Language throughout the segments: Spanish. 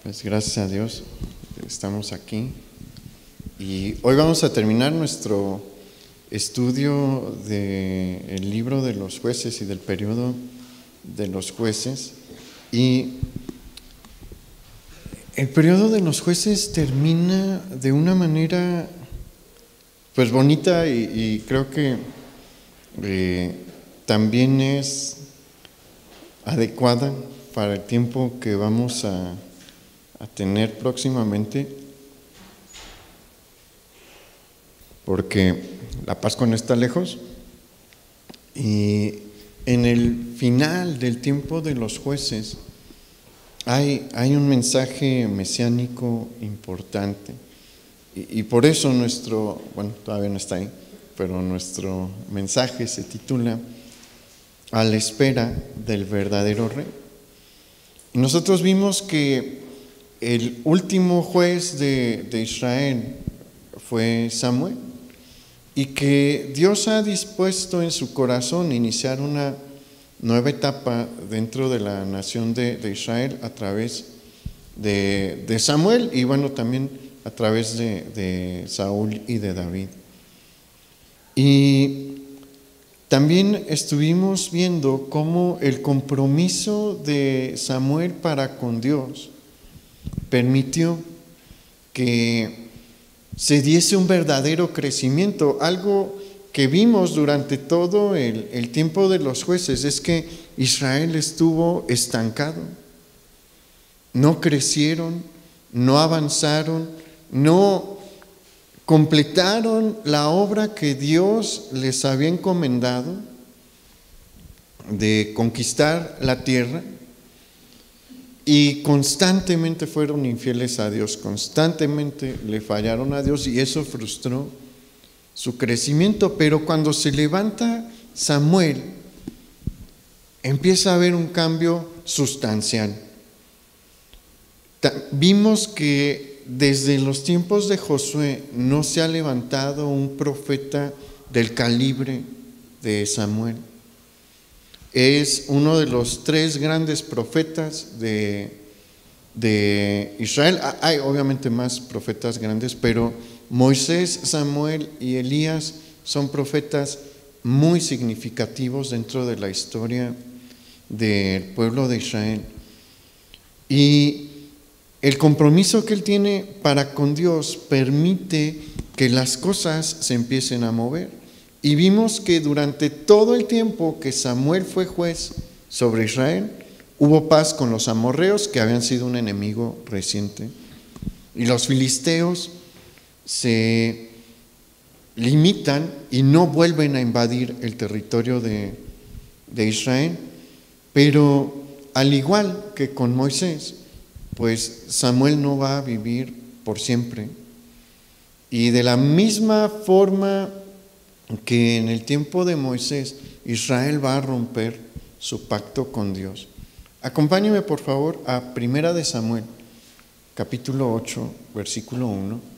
Pues gracias a Dios estamos aquí y hoy vamos a terminar nuestro estudio del libro de los jueces y del periodo de los jueces. Y el periodo de los jueces termina de una manera pues bonita y creo que también es adecuada para el tiempo que vamos a tener próximamente, porque la Pascua no está lejos y en el final del tiempo de los jueces hay un mensaje mesiánico importante y por eso todavía no está ahí, pero nuestro mensaje se titula A la espera del verdadero rey. Y nosotros vimos que el último juez de Israel fue Samuel y que Dios ha dispuesto en su corazón iniciar una nueva etapa dentro de la nación de Israel a través de Samuel y también a través de Saúl y de David. Y también estuvimos viendo cómo el compromiso de Samuel para con Dios permitió que se diese un verdadero crecimiento. Algo que vimos durante todo el tiempo de los jueces es que Israel estuvo estancado. No crecieron, no avanzaron, no completaron la obra que Dios les había encomendado de conquistar la tierra. Y constantemente fueron infieles a Dios, constantemente le fallaron a Dios y eso frustró su crecimiento. Pero cuando se levanta Samuel, empieza a haber un cambio sustancial. Vimos que desde los tiempos de Josué no se ha levantado un profeta del calibre de Samuel. Es uno de los 3 grandes profetas de Israel. Hay obviamente más profetas grandes, pero Moisés, Samuel y Elías son profetas muy significativos dentro de la historia del pueblo de Israel. Y el compromiso que él tiene para con Dios permite que las cosas se empiecen a mover. Y vimos que durante todo el tiempo que Samuel fue juez sobre Israel, hubo paz con los amorreos, que habían sido un enemigo reciente, y los filisteos se limitan y no vuelven a invadir el territorio de Israel. Pero al igual que con Moisés, pues Samuel no va a vivir por siempre. Y de la misma forma que en el tiempo de Moisés, Israel va a romper su pacto con Dios. Acompáñeme por favor a Primera de Samuel, capítulo 8, versículo 1.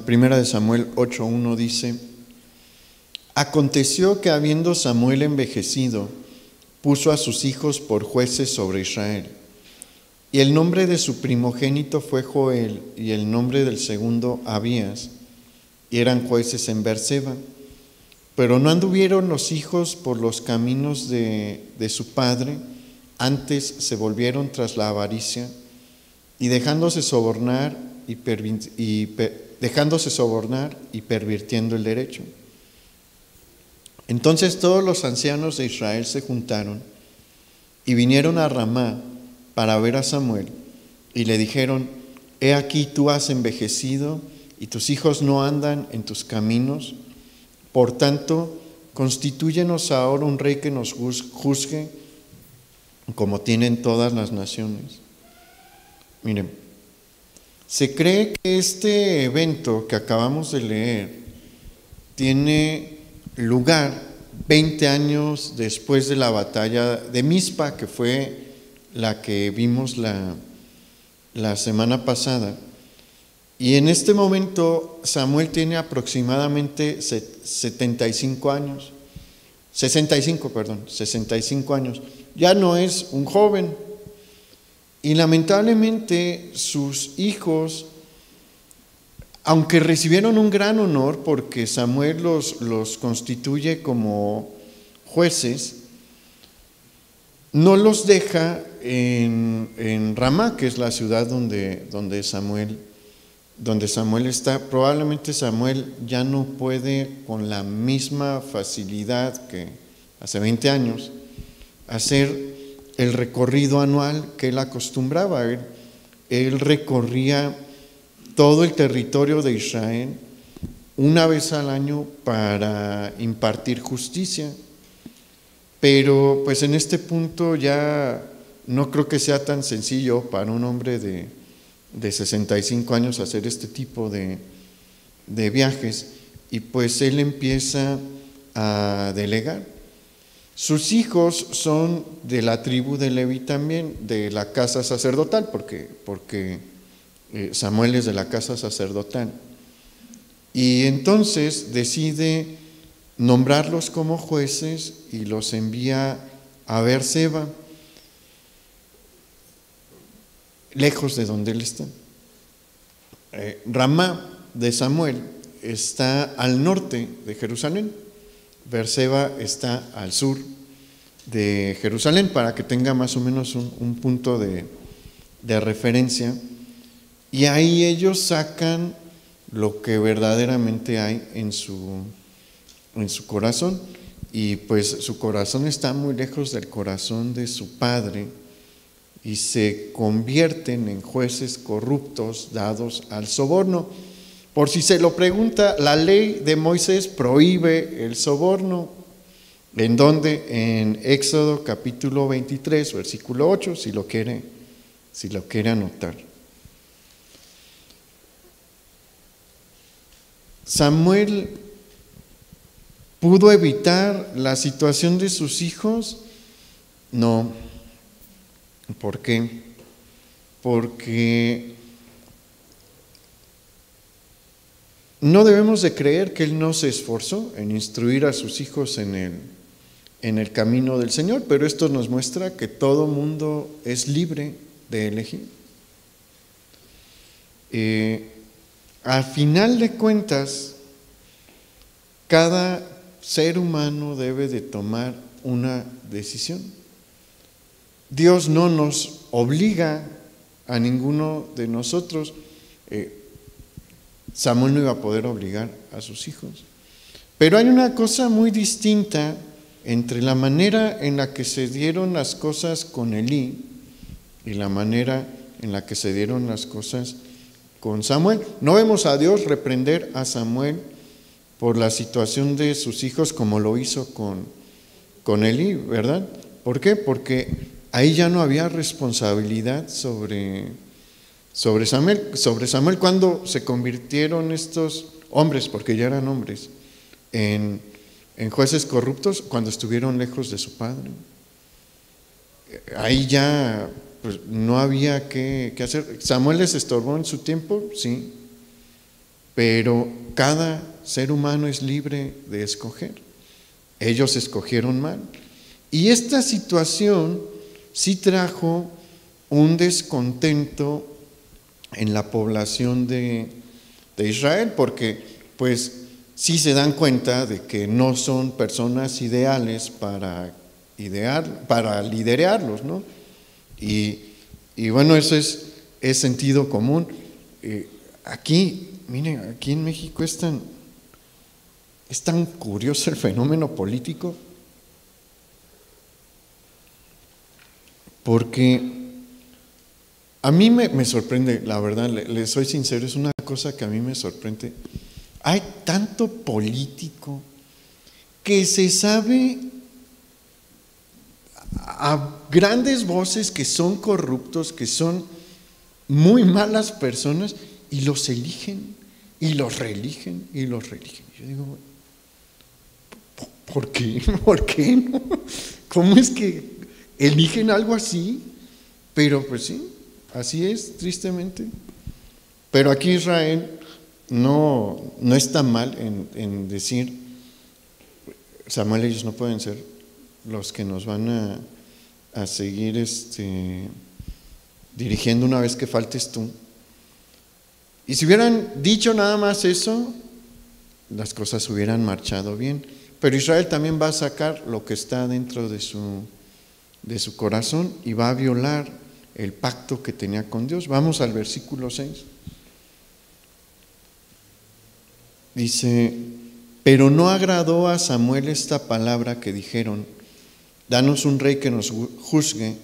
Primera de Samuel 8:1 dice: Aconteció que habiendo Samuel envejecido, puso a sus hijos por jueces sobre Israel. Y el nombre de su primogénito fue Joel, y el nombre del segundo Abías, y eran jueces en Beerseba. Pero no anduvieron los hijos por los caminos de su padre, antes se volvieron tras la avaricia, y dejándose sobornar y pervirtiendo el derecho. Entonces todos los ancianos de Israel se juntaron y vinieron a Ramá para ver a Samuel y le dijeron: He aquí tú has envejecido y tus hijos no andan en tus caminos, por tanto constitúyenos ahora un rey que nos juzgue como tienen todas las naciones. Miren, se cree que este evento que acabamos de leer tiene lugar 20 años después de la batalla de Mizpa, que fue la que vimos la semana pasada. Y en este momento Samuel tiene aproximadamente 65 años. 65 años. Ya no es un joven. Y lamentablemente sus hijos, aunque recibieron un gran honor porque Samuel los constituye como jueces, no los deja en Ramá, que es la ciudad donde Samuel está. Probablemente Samuel ya no puede con la misma facilidad que hace 20 años hacer el recorrido anual que él acostumbraba. Él recorría todo el territorio de Israel una vez al año para impartir justicia. Pero pues en este punto ya no creo que sea tan sencillo para un hombre de 65 años hacer este tipo de viajes, y pues él empieza a delegar. Sus hijos son de la tribu de Leví también, de la casa sacerdotal, porque Samuel es de la casa sacerdotal. Y entonces decide nombrarlos como jueces y los envía a Beerseba, lejos de donde él está. Ramá de Samuel está al norte de Jerusalén. Beerseba está al sur de Jerusalén, para que tenga más o menos un punto de referencia. Y ahí ellos sacan lo que verdaderamente hay en su corazón. Y pues su corazón está muy lejos del corazón de su padre, y se convierten en jueces corruptos dados al soborno. Por si se lo pregunta, la ley de Moisés prohíbe el soborno. ¿En dónde? En Éxodo capítulo 23, versículo 8, si lo quiere anotar. Samuel ¿pudo evitar la situación de sus hijos? No. ¿Por qué? Porque no debemos de creer que él no se esforzó en instruir a sus hijos en el camino del Señor, pero esto nos muestra que todo mundo es libre de elegir. Al final de cuentas, cada ser humano debe de tomar una decisión. Dios no nos obliga a ninguno de nosotros. Samuel no iba a poder obligar a sus hijos. Pero hay una cosa muy distinta entre la manera en la que se dieron las cosas con Elí y la manera en la que se dieron las cosas con Samuel. No vemos a Dios reprender a Samuel por la situación de sus hijos como lo hizo con Elí, ¿verdad? ¿Por qué? Porque ahí ya no había responsabilidad sobre Samuel cuando se convirtieron estos hombres, porque ya eran hombres, en jueces corruptos, cuando estuvieron lejos de su padre. Ahí ya pues, no había qué hacer. Samuel les estorbó en su tiempo, sí, pero cada ser humano es libre de escoger. Ellos escogieron mal. Y esta situación sí trajo un descontento en la población de Israel, porque pues sí se dan cuenta de que no son personas ideales para liderarlos, ¿no? Y bueno, eso es sentido común. Aquí, miren, aquí en México es tan curioso el fenómeno político, porque a mí me sorprende, la verdad, le soy sincero, es una cosa que a mí me sorprende. Hay tanto político que se sabe a grandes voces que son corruptos, que son muy malas personas, y los eligen, y los reeligen, y los reeligen. Yo digo, ¿por qué? ¿Por qué no? ¿Cómo es que eligen algo así? Pero pues sí, así es, tristemente. Pero aquí Israel no está mal en decir, Samuel, ellos no pueden ser los que nos van a seguir dirigiendo una vez que faltes tú. Y si hubieran dicho nada más eso, las cosas hubieran marchado bien. Pero Israel también va a sacar lo que está dentro de su corazón y va a violar el pacto que tenía con Dios. Vamos al versículo 6. Dice: pero no agradó a Samuel esta palabra que dijeron: danos un rey que nos juzgue.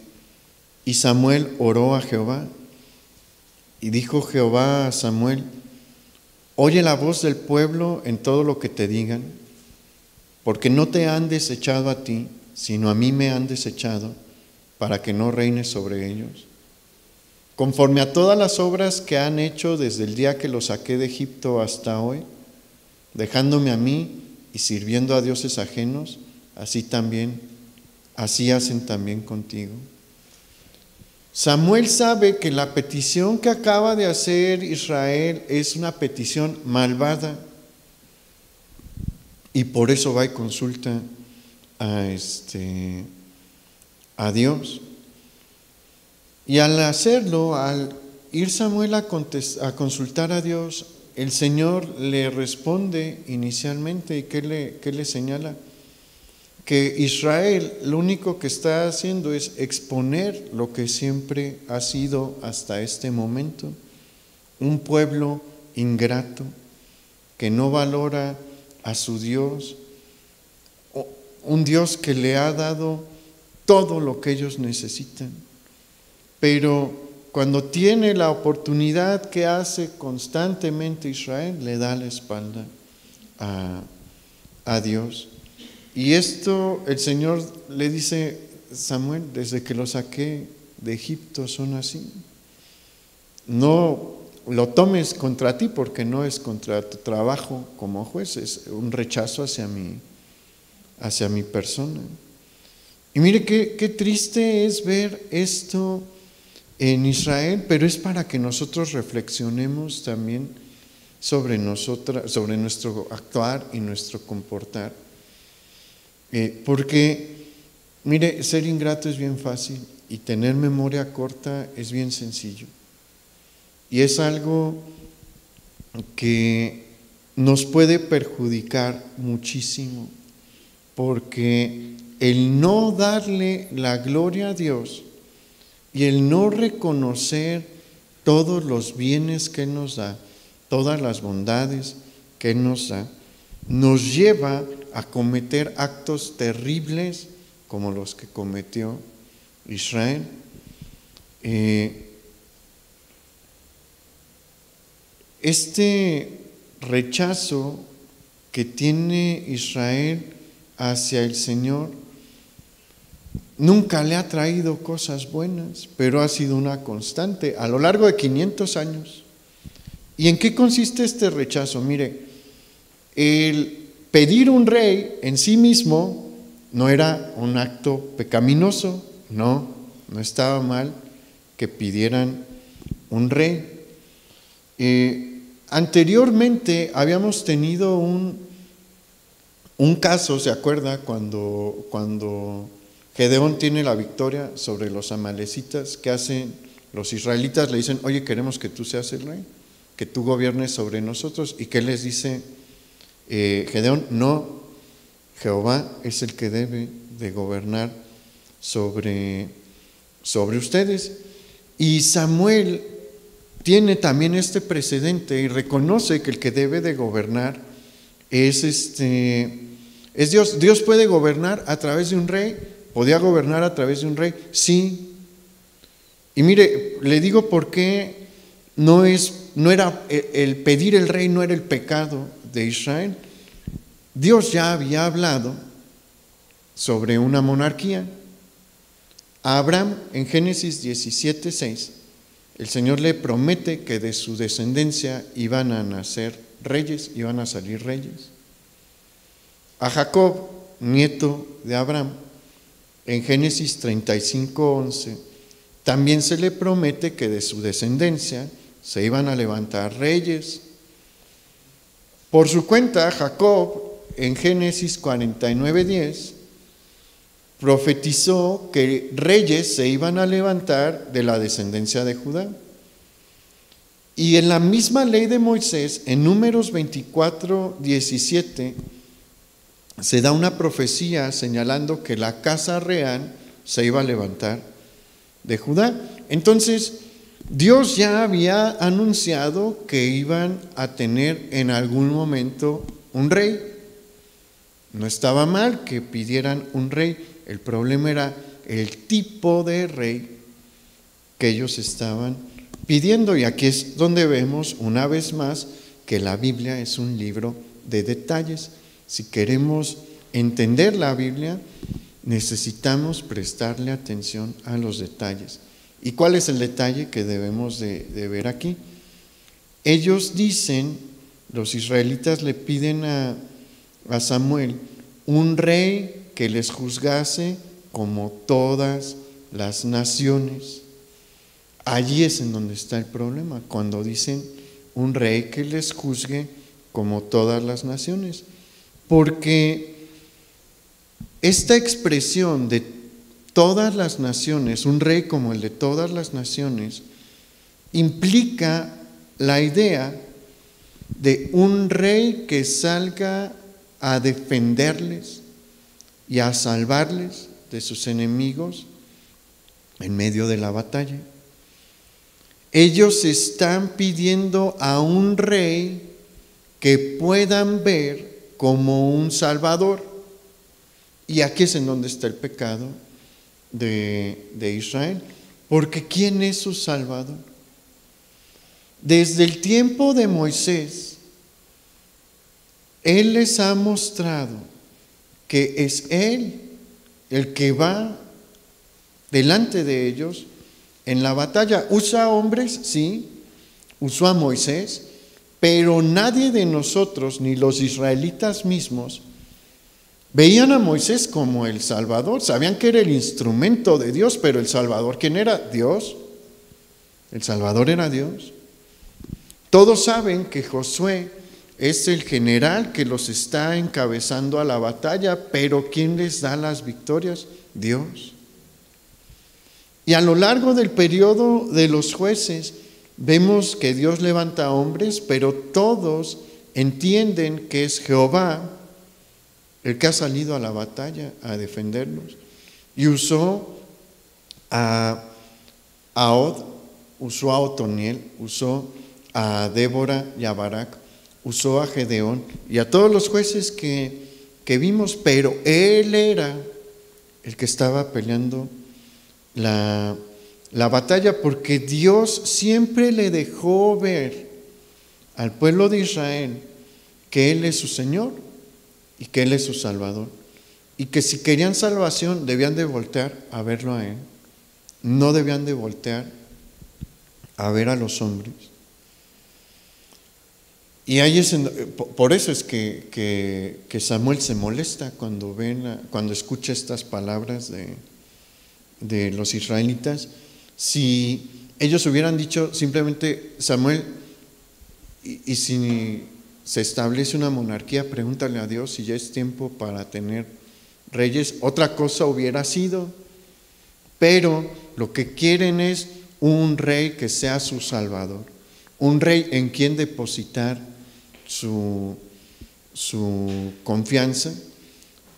Y Samuel oró a Jehová. Y dijo Jehová a Samuel: oye la voz del pueblo en todo lo que te digan, porque no te han desechado a ti, sino a mí me han desechado, para que no reines sobre ellos. Conforme a todas las obras que han hecho desde el día que los saqué de Egipto hasta hoy, dejándome a mí y sirviendo a dioses ajenos, así hacen también contigo. Samuel sabe que la petición que acaba de hacer Israel es una petición malvada, y por eso va y consulta a Dios. Y al hacerlo, al ir Samuel a consultar a Dios, el Señor le responde inicialmente. ¿Y qué le señala? Que Israel lo único que está haciendo es exponer lo que siempre ha sido hasta este momento: un pueblo ingrato que no valora a su Dios, un Dios que le ha dado todo lo que ellos necesitan, pero cuando tiene la oportunidad, que hace constantemente Israel, le da la espalda a Dios. Y esto el Señor le dice: Samuel, desde que lo saqué de Egipto son así. No lo tomes contra ti, porque no es contra tu trabajo como juez, es un rechazo hacia mi persona. Y mire qué triste es ver esto en Israel, pero es para que nosotros reflexionemos también sobre nuestro actuar y nuestro comportar. Porque, mire, ser ingrato es bien fácil y tener memoria corta es bien sencillo. Y es algo que nos puede perjudicar muchísimo, porque el no darle la gloria a Dios y el no reconocer todos los bienes que Él nos da, todas las bondades que Él nos da, nos lleva a cometer actos terribles como los que cometió Israel. Este rechazo que tiene Israel hacia el Señor nunca le ha traído cosas buenas, pero ha sido una constante a lo largo de 500 años. ¿Y en qué consiste este rechazo? Mire, el pedir un rey en sí mismo no era un acto pecaminoso, no estaba mal que pidieran un rey. Anteriormente habíamos tenido un caso, ¿se acuerda? Cuando Gedeón tiene la victoria sobre los amalecitas, ¿qué hacen los israelitas? Le dicen: oye, queremos que tú seas el rey, que tú gobiernes sobre nosotros. ¿Y qué les dice Gedeón? No, Jehová es el que debe de gobernar sobre ustedes. Y Samuel tiene también este precedente y reconoce que el que debe de gobernar es Dios. Dios puede gobernar a través de un rey. ¿Podía gobernar a través de un rey? Sí. Y mire, le digo por qué no era el pedir el rey, no era el pecado de Israel. Dios ya había hablado sobre una monarquía. A Abraham, en Génesis 17:6, el Señor le promete que de su descendencia iban a nacer reyes, iban a salir reyes. A Jacob nieto de Abraham, en Génesis 35:11, también se le promete que de su descendencia se iban a levantar reyes. Por su cuenta, Jacob, en Génesis 49:10, profetizó que reyes se iban a levantar de la descendencia de Judá. Y en la misma ley de Moisés, en Números 24:17, se da una profecía señalando que la casa real se iba a levantar de Judá. Entonces, Dios ya había anunciado que iban a tener en algún momento un rey. No estaba mal que pidieran un rey. El problema era el tipo de rey que ellos estaban pidiendo. Y aquí es donde vemos una vez más que la Biblia es un libro de detalles. Si queremos entender la Biblia, necesitamos prestarle atención a los detalles. ¿Y cuál es el detalle que debemos de ver aquí? Ellos dicen, los israelitas le piden a Samuel un rey que les juzgase como todas las naciones. Allí es en donde está el problema, cuando dicen un rey que les juzgue como todas las naciones. Porque esta expresión de todas las naciones, un rey como el de todas las naciones, implica la idea de un rey que salga a defenderles y a salvarles de sus enemigos en medio de la batalla. Ellos están pidiendo a un rey que puedan ver como un salvador. Y aquí es en donde está el pecado de Israel. Porque ¿quién es su salvador? Desde el tiempo de Moisés, Él les ha mostrado que es Él el que va delante de ellos en la batalla. ¿Usa hombres? Sí, usó a Moisés, pero nadie de nosotros, ni los israelitas mismos, veían a Moisés como el Salvador. Sabían que era el instrumento de Dios, pero el Salvador, ¿quién era? Dios. El Salvador era Dios. Todos saben que Josué es el general que los está encabezando a la batalla, pero ¿quién les da las victorias? Dios. Y a lo largo del periodo de los jueces, vemos que Dios levanta hombres, pero todos entienden que es Jehová el que ha salido a la batalla a defenderlos. Y usó a Od, usó a Otoniel, usó a Débora y a Barak, usó a Gedeón y a todos los jueces que vimos, pero él era el que estaba peleando la batalla, porque Dios siempre le dejó ver al pueblo de Israel que Él es su Señor y que Él es su Salvador, y que si querían salvación debían de voltear a verlo a Él, no debían de voltear a ver a los hombres. Y ahí es por eso es que Samuel se molesta cuando escucha estas palabras de los israelitas. Si ellos hubieran dicho simplemente, Samuel, y si se establece una monarquía, pregúntale a Dios si ya es tiempo para tener reyes, otra cosa hubiera sido. Pero lo que quieren es un rey que sea su salvador, un rey en quien depositar su confianza.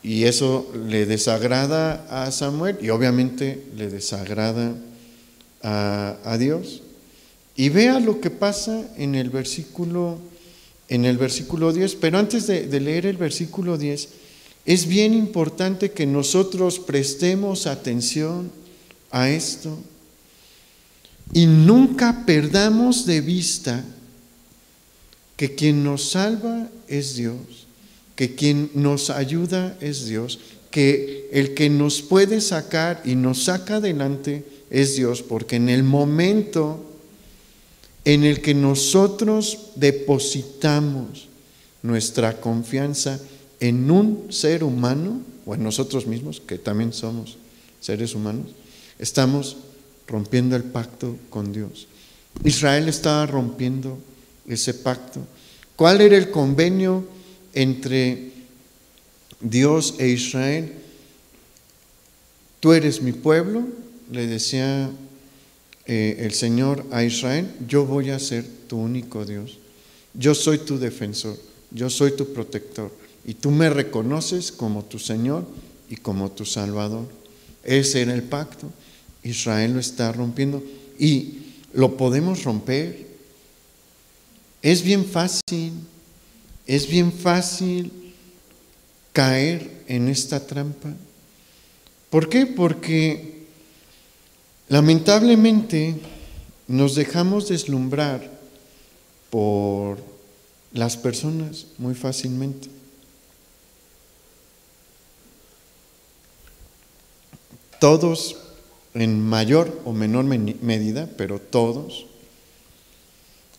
Y eso le desagrada a Samuel y obviamente le desagrada a Dios. Y vea lo que pasa en el versículo 10. Pero antes de leer el versículo 10, es bien importante que nosotros prestemos atención a esto y nunca perdamos de vista que quien nos salva es Dios, que quien nos ayuda es Dios, que el que nos puede sacar y nos saca adelante es Dios, porque en el momento en el que nosotros depositamos nuestra confianza en un ser humano, o en nosotros mismos, que también somos seres humanos, estamos rompiendo el pacto con Dios. Israel estaba rompiendo ese pacto. ¿Cuál era el convenio entre Dios e Israel? Tú eres mi pueblo, le decía el Señor a Israel, yo voy a ser tu único Dios. Yo soy tu defensor, yo soy tu protector, y tú me reconoces como tu Señor y como tu Salvador. Ese era el pacto. Israel lo está rompiendo y lo podemos romper. Es bien fácil caer en esta trampa. ¿Por qué? Porque lamentablemente nos dejamos deslumbrar por las personas muy fácilmente. Todos, en mayor o menor medida, pero todos,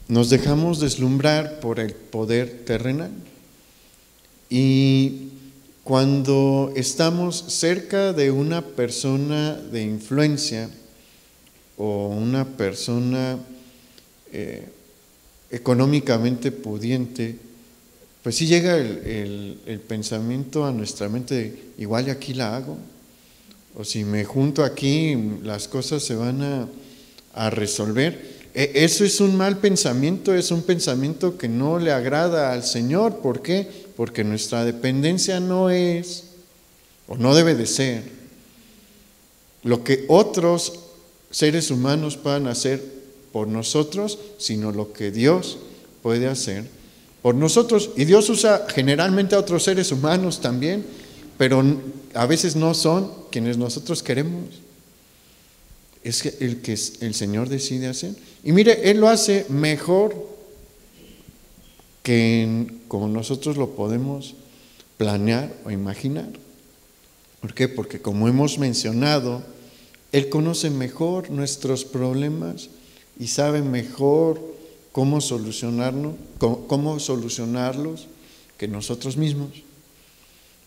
nos dejamos deslumbrar por el poder terrenal. Y cuando estamos cerca de una persona de influencia o una persona económicamente pudiente, pues sí llega el pensamiento a nuestra mente de, igual y aquí la hago, o si me junto aquí las cosas se van a resolver. Eso es un mal pensamiento, es un pensamiento que no le agrada al Señor. ¿Por qué? Porque nuestra dependencia no es, o no debe de ser, lo que otros seres humanos puedan hacer por nosotros, sino lo que Dios puede hacer por nosotros. Y Dios usa generalmente a otros seres humanos también, pero a veces no son quienes nosotros queremos. Es el que el Señor decide hacer. Y mire, Él lo hace mejor que como nosotros lo podemos planear o imaginar. ¿Por qué? Porque como hemos mencionado, Él conoce mejor nuestros problemas y sabe mejor cómo solucionarlos que nosotros mismos.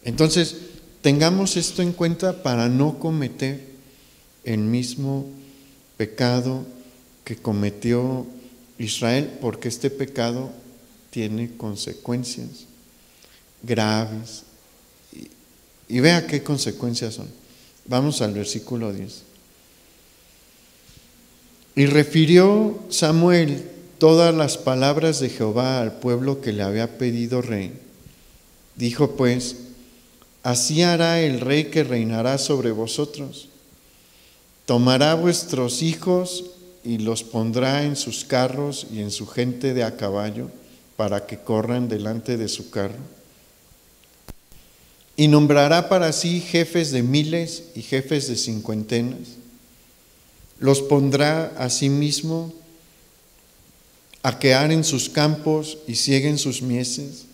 Entonces, tengamos esto en cuenta para no cometer el mismo pecado que cometió Israel, porque este pecado tiene consecuencias graves. Y vea qué consecuencias son. Vamos al versículo 10. Y refirió Samuel todas las palabras de Jehová al pueblo que le había pedido rey. Dijo pues, así hará el rey que reinará sobre vosotros. Tomará vuestros hijos y los pondrá en sus carros y en su gente de a caballo para que corran delante de su carro. Y nombrará para sí jefes de miles y jefes de cincuentenas. Los pondrá asimismo a que aren sus campos y sieguen sus mieses,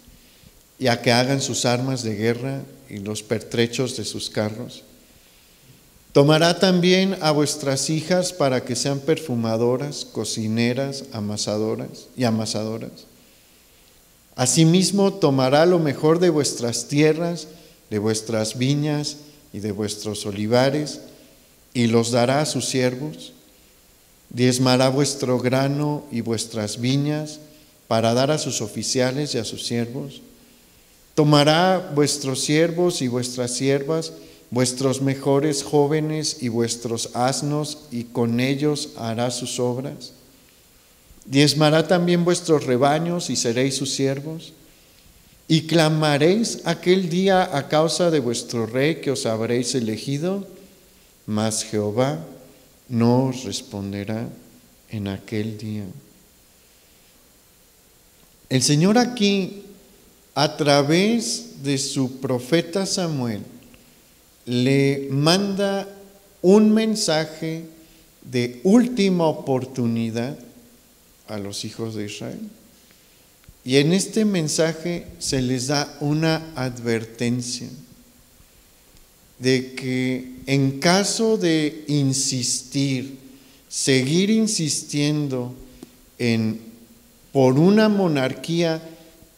y a que hagan sus armas de guerra y los pertrechos de sus carros. Tomará también a vuestras hijas para que sean perfumadoras, cocineras, amasadoras. Asimismo tomará lo mejor de vuestras tierras, de vuestras viñas y de vuestros olivares, y los dará a sus siervos. Diezmará vuestro grano y vuestras viñas para dar a sus oficiales y a sus siervos. Tomará vuestros siervos y vuestras siervas, vuestros mejores jóvenes y vuestros asnos, y con ellos hará sus obras. Diezmará también vuestros rebaños y seréis sus siervos. Y clamaréis aquel día a causa de vuestro rey que os habréis elegido, mas Jehová no os responderá en aquel día. El Señor aquí, a través de su profeta Samuel, le manda un mensaje de última oportunidad a los hijos de Israel. Y en este mensaje se les da una advertencia de que en caso de insistir, seguir insistiendo por una monarquía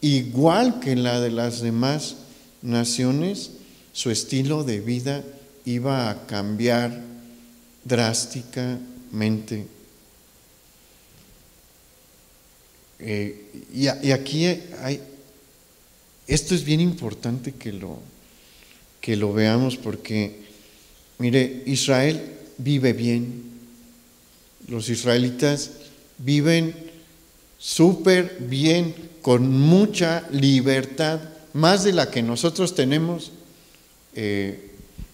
igual que la de las demás naciones, su estilo de vida iba a cambiar drásticamente. Y aquí esto es bien importante que lo veamos, porque, mire, Israel vive bien. Los israelitas viven súper bien, con mucha libertad, más de la que nosotros tenemos.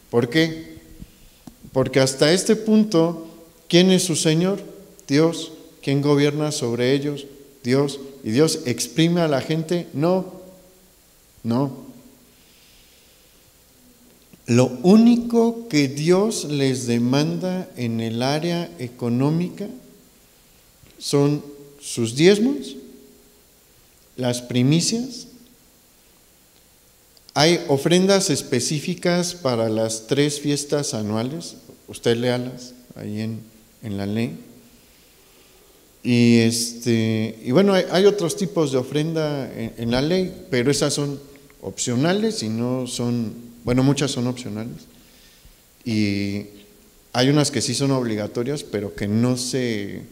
¿Por qué? Porque hasta este punto, ¿quién es su Señor? Dios. ¿Quién gobierna sobre ellos? Dios. ¿Y Dios exprime a la gente? No. Lo único que Dios les demanda en el área económica son sus diezmos, las primicias. Hay ofrendas específicas para las 3 fiestas anuales, usted léalas ahí en la ley. Y bueno, hay otros tipos de ofrenda en la ley, pero esas son opcionales y no son, bueno, muchas son opcionales. Y hay unas que sí son obligatorias, pero que no se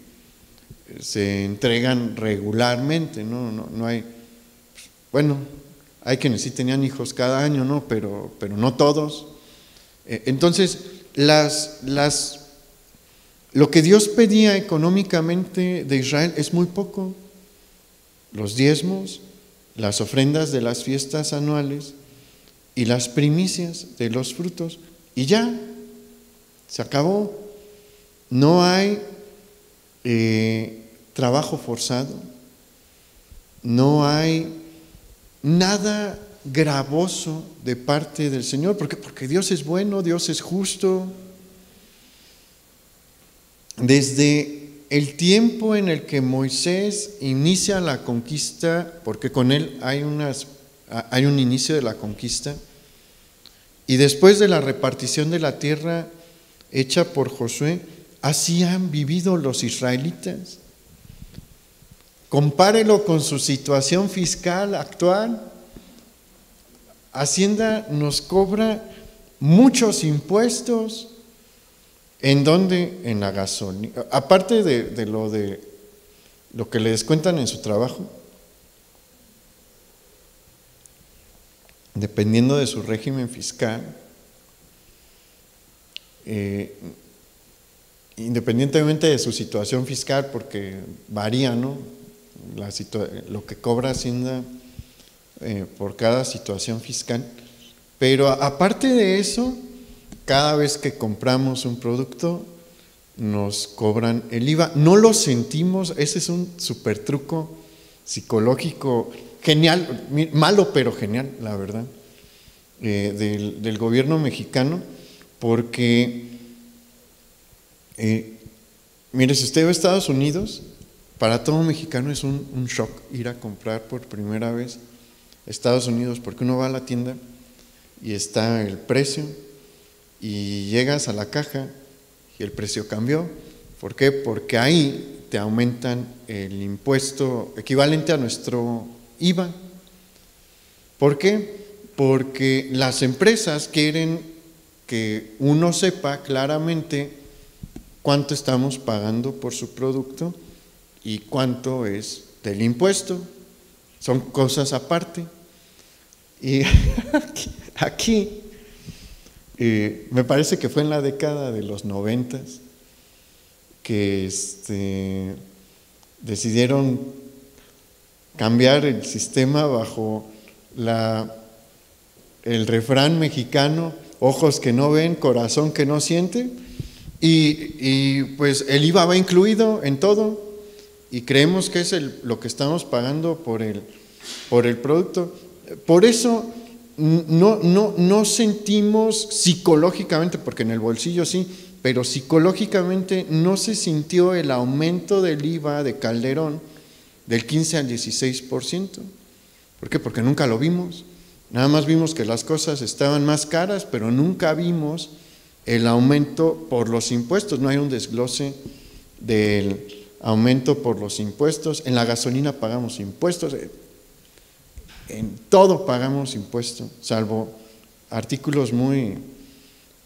entregan regularmente, no hay, bueno, hay quienes sí tenían hijos cada año, ¿no? Pero no todos. Entonces, lo que Dios pedía económicamente de Israel es muy poco. Los diezmos, las ofrendas de las fiestas anuales y las primicias de los frutos. Y ya, se acabó. No hay trabajo forzado. No hay nada gravoso de parte del Señor. ¿Por qué? Porque Dios es bueno, Dios es justo. Desde el tiempo en el que Moisés inicia la conquista, porque con él hay un inicio de la conquista, y después de la repartición de la tierra hecha por Josué, así han vivido los israelitas. Compárelo con su situación fiscal actual. Hacienda nos cobra muchos impuestos. ¿En dónde? En la gasolina. Aparte de lo que le descuentan en su trabajo, dependiendo de su régimen fiscal, independientemente de su situación fiscal, porque varía, ¿no? Lo que cobra Hacienda por cada situación fiscal. Pero aparte de eso, cada vez que compramos un producto, nos cobran el IVA. No lo sentimos, ese es un súper truco psicológico genial, malo pero genial, la verdad, del gobierno mexicano, porque, mire, si usted va a Estados Unidos, para todo mexicano es un shock ir a comprar por primera vez a Estados Unidos, porque uno va a la tienda y está el precio, y llegas a la caja y el precio cambió. ¿Por qué? Porque ahí te aumentan el impuesto equivalente a nuestro IVA. ¿Por qué? Porque las empresas quieren que uno sepa claramente cuánto estamos pagando por su producto y cuánto es del impuesto. Son cosas aparte. Y aquí me parece que fue en la década de los 90 que decidieron cambiar el sistema bajo el refrán mexicano: ojos que no ven, corazón que no siente, y pues el IVA va incluido en todo, y creemos que es lo que estamos pagando por el producto. Por eso no sentimos psicológicamente, porque en el bolsillo sí, pero psicológicamente no se sintió el aumento del IVA de Calderón del 15 al 16%. ¿Por qué? Porque nunca lo vimos. Nada más vimos que las cosas estaban más caras, pero nunca vimos el aumento por los impuestos. No hay un desglose del aumento por los impuestos. En la gasolina pagamos impuestos. En todo pagamos impuestos, salvo artículos muy,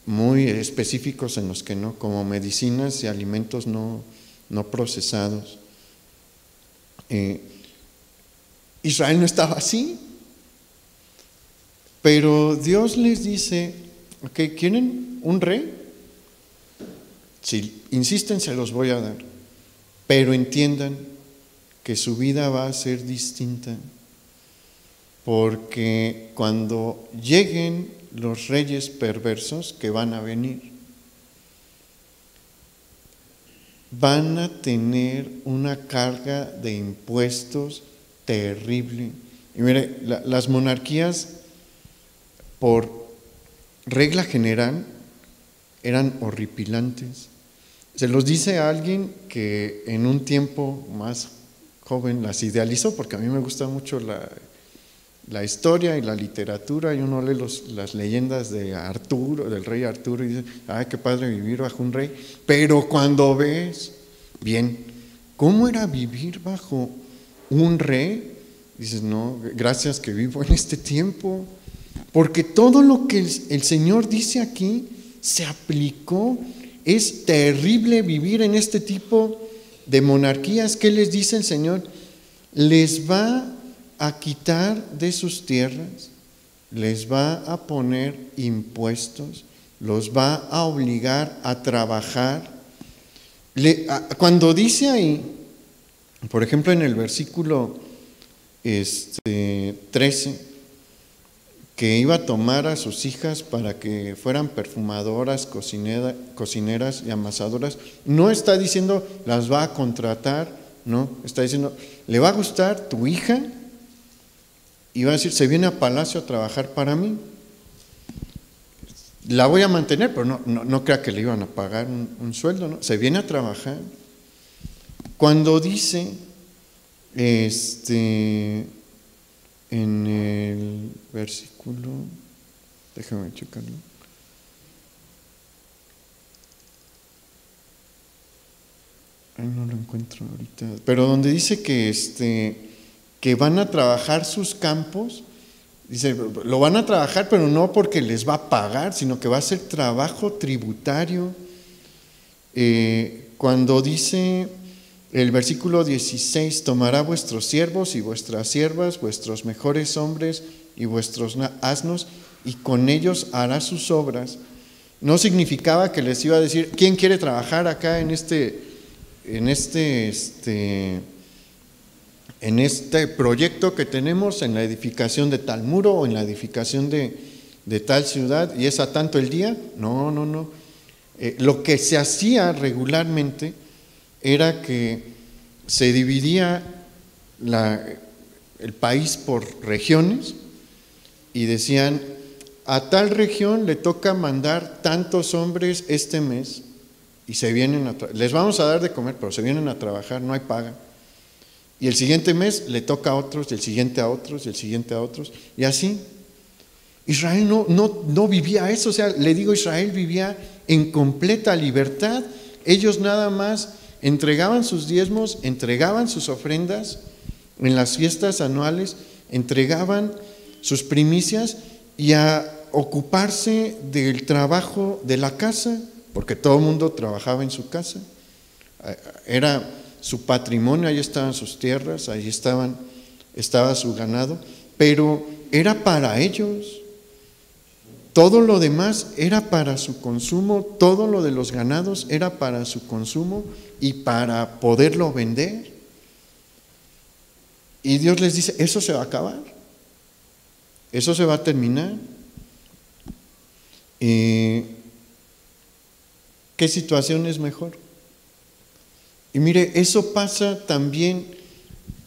muy específicos en los que no, como medicinas y alimentos no procesados. Israel no estaba así, pero Dios les dice, ok, ¿quieren un rey? Si insisten, se los voy a dar, pero entiendan que su vida va a ser distinta, porque cuando lleguen los reyes perversos que van a venir, van a tener una carga de impuestos terrible. Y mire, las monarquías, por regla general, eran horripilantes. Se los dice a alguien que en un tiempo más joven las idealizó, porque a mí me gusta mucho la historia y la literatura, y uno lee las leyendas de Arturo, del rey Arturo, y dice, ay, qué padre vivir bajo un rey. Pero cuando ves bien cómo era vivir bajo un rey, dices, no, gracias que vivo en este tiempo, porque todo lo que el Señor dice aquí se aplicó. Es terrible vivir en este tipo de monarquías. ¿Qué les dice el Señor? Les va a quitar de sus tierras, les va a poner impuestos, los va a obligar a trabajar. Cuando dice ahí, por ejemplo en el versículo 13, que iba a tomar a sus hijas para que fueran perfumadoras, cocineras y amasadoras, no está diciendo las va a contratar, no, está diciendo, le va a gustar tu hija y va a decir, se viene a palacio a trabajar para mí. La voy a mantener, pero no crea que le iban a pagar un sueldo, ¿no? Se viene a trabajar. Cuando dice, en el versículo, déjame checarlo. Ay, no lo encuentro ahorita. Pero donde dice que van a trabajar sus campos, dice, lo van a trabajar, pero no porque les va a pagar, sino que va a ser trabajo tributario. Cuando dice el versículo 16, tomará vuestros siervos y vuestras siervas, vuestros mejores hombres y vuestros asnos, y con ellos hará sus obras. No significaba que les iba a decir, ¿quién quiere trabajar acá en este proyecto que tenemos, en la edificación de tal muro o en la edificación de tal ciudad, y es a tanto el día? No. Lo que se hacía regularmente era que se dividía el país por regiones y decían, a tal región le toca mandar tantos hombres este mes y se vienen les vamos a dar de comer, pero se vienen a trabajar, no hay paga. Y el siguiente mes le toca a otros, y el siguiente a otros, y el siguiente a otros, y así. Israel no vivía eso, o sea, le digo, Israel vivía en completa libertad. Ellos nada más entregaban sus diezmos, entregaban sus ofrendas en las fiestas anuales, entregaban sus primicias y a ocuparse del trabajo de la casa, porque todo el mundo trabajaba en su casa. Era su patrimonio, ahí estaban sus tierras, ahí estaba su ganado, pero era para ellos. Todo lo demás era para su consumo, todo lo de los ganados era para su consumo y para poderlo vender. Y Dios les dice, eso se va a acabar, eso se va a terminar. ¿Qué situación es mejor? Y mire, eso pasa también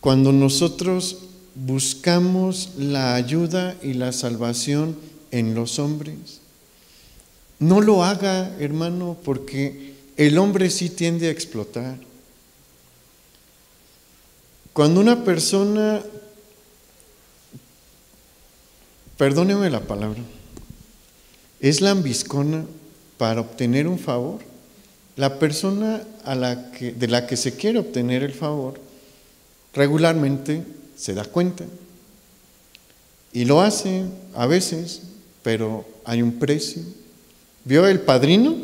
cuando nosotros buscamos la ayuda y la salvación en los hombres. No lo haga, hermano, porque el hombre sí tiende a explotar. Cuando una persona, perdóneme la palabra, es lambiscona para obtener un favor, la persona de la que se quiere obtener el favor regularmente se da cuenta y lo hace a veces, pero hay un precio. ¿Vio El Padrino?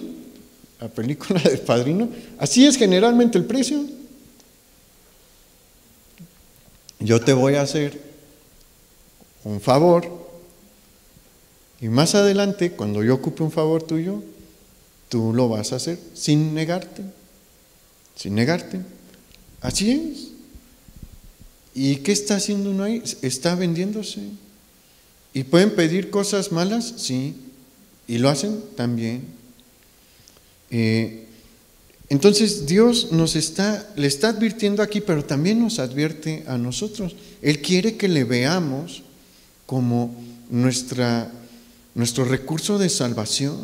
La película del Padrino. Así es generalmente el precio. Yo te voy a hacer un favor y más adelante, cuando yo ocupe un favor tuyo, tú lo vas a hacer sin negarte. Sin negarte. Así es. ¿Y qué está haciendo uno ahí? Está vendiéndose. ¿Y pueden pedir cosas malas? Sí. ¿Y lo hacen? También. Entonces Dios le está advirtiendo aquí, pero también nos advierte a nosotros. Él quiere que le veamos como nuestro recurso de salvación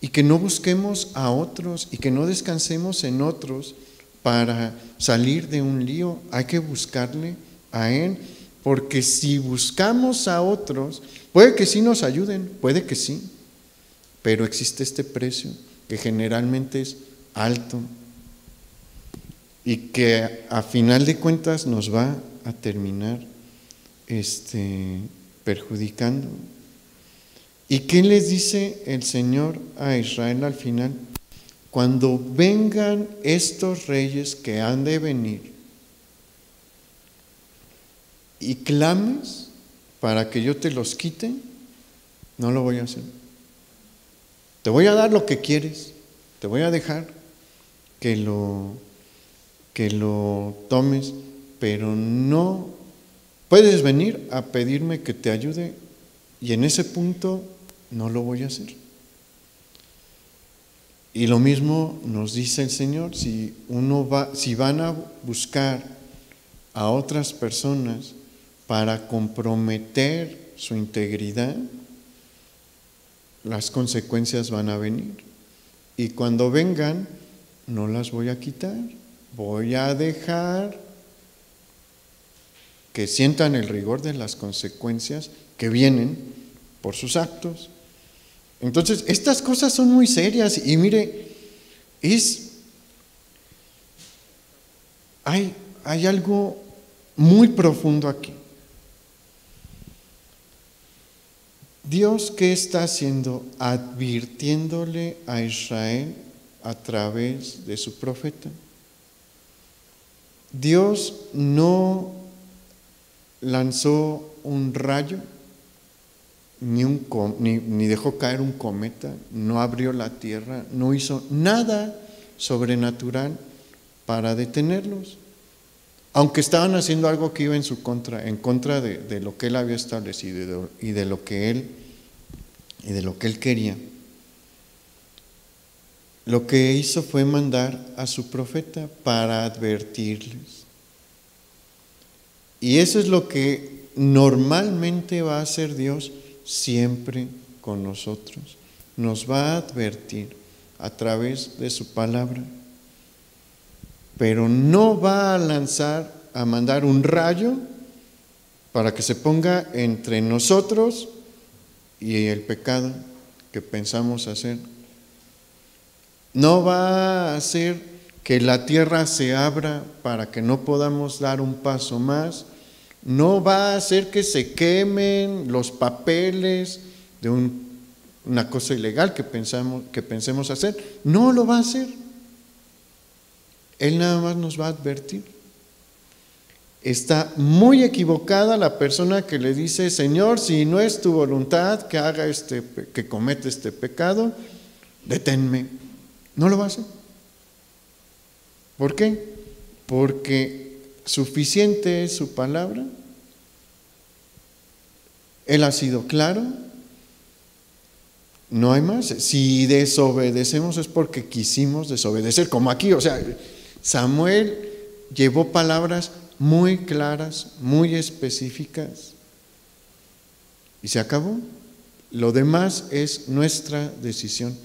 y que no busquemos a otros y que no descansemos en otros para salir de un lío. Hay que buscarle a Él, porque si buscamos a otros, puede que sí nos ayuden, puede que sí, pero existe este precio que generalmente es alto y que a final de cuentas nos va a terminar perjudicando. ¿Y qué les dice el Señor a Israel al final? Cuando vengan estos reyes que han de venir y clames para que yo te los quite, no lo voy a hacer. Te voy a dar lo que quieres, te voy a dejar que lo tomes, pero no puedes venir a pedirme que te ayude y en ese punto no lo voy a hacer. Y lo mismo nos dice el Señor, si van a buscar a otras personas para comprometer su integridad, las consecuencias van a venir. Y cuando vengan, no las voy a quitar, voy a dejar que sientan el rigor de las consecuencias que vienen por sus actos. Entonces, estas cosas son muy serias y mire, hay algo muy profundo aquí. Dios, ¿qué está haciendo? Advirtiéndole a Israel a través de su profeta. Dios no lanzó un rayo, ni dejó caer un cometa, no abrió la tierra, no hizo nada sobrenatural para detenerlos, aunque estaban haciendo algo que iba en contra de lo que él había establecido y de lo que él quería. Lo que hizo fue mandar a su profeta para advertirles. Y eso es lo que normalmente va a hacer Dios siempre con nosotros. Nos va a advertir a través de su palabra, pero no va a mandar un rayo para que se ponga entre nosotros y el pecado que pensamos hacer. No va a hacer que la tierra se abra para que no podamos dar un paso más. No va a hacer que se quemen los papeles de una cosa ilegal que pensemos hacer. No lo va a hacer. Él nada más nos va a advertir. Está muy equivocada la persona que le dice: Señor, si no es tu voluntad que haga que cometa este pecado, deténme. No lo va a hacer. ¿Por qué? Porque suficiente es su palabra. Él ha sido claro. No hay más. Si desobedecemos es porque quisimos desobedecer, como aquí. O sea, Samuel llevó palabras muy claras, muy específicas, y se acabó. Lo demás es nuestra decisión.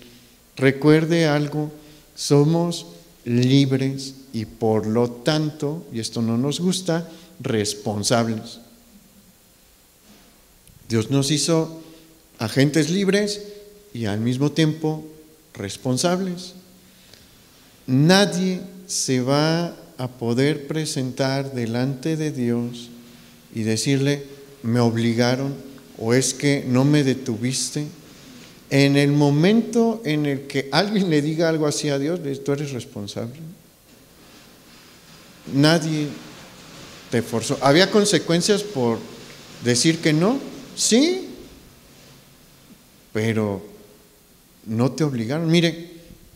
Recuerde algo: somos libres y por lo tanto, y esto no nos gusta, responsables. Dios nos hizo agentes libres y al mismo tiempo responsables. Nadie se va a poder presentar delante de Dios y decirle: me obligaron o es que no me detuviste. En el momento en el que alguien le diga algo así a Dios, tú eres responsable. Nadie te forzó. ¿Había consecuencias por decir que no? Sí, pero no te obligaron. Mire,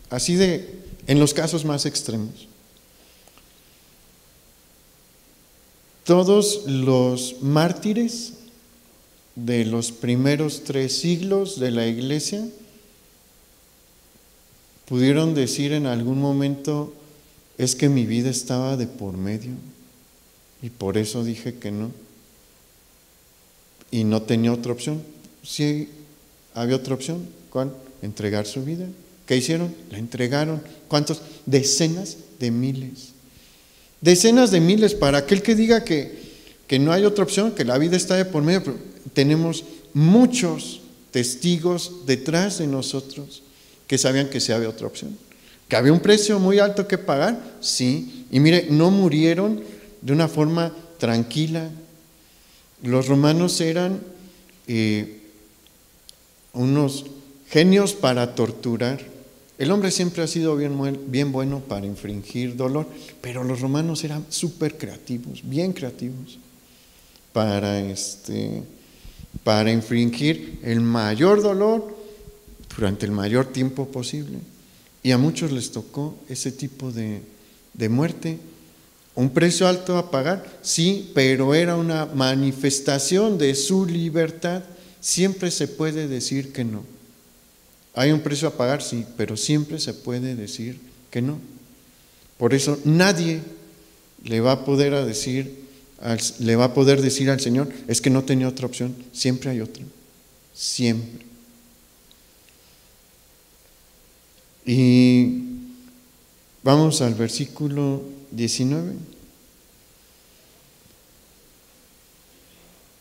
así en los casos más extremos. Todos los mártires de los primeros 3 siglos de la iglesia pudieron decir en algún momento, es que mi vida estaba de por medio y por eso dije que no. Y no tenía otra opción. Sí, había otra opción. ¿Cuál? Entregar su vida. ¿Qué hicieron? La entregaron. ¿Cuántos? Decenas de miles. Decenas de miles. Para aquel que diga que no hay otra opción, que la vida está de por medio, pero tenemos muchos testigos detrás de nosotros que sabían que sí había otra opción. ¿Que había un precio muy alto que pagar? Sí. Y mire, no murieron de una forma tranquila. Los romanos eran unos genios para torturar. El hombre siempre ha sido bien bueno para infringir dolor, pero los romanos eran súper creativos, bien creativos, para infringir el mayor dolor durante el mayor tiempo posible. Y a muchos les tocó ese tipo de muerte. ¿Un precio alto a pagar? Sí, pero era una manifestación de su libertad. Siempre se puede decir que no. ¿Hay un precio a pagar? Sí, pero siempre se puede decir que no. Por eso nadie le va a poder decir al Señor, es que no tenía otra opción. Siempre hay otra. Siempre. Y vamos al versículo 19.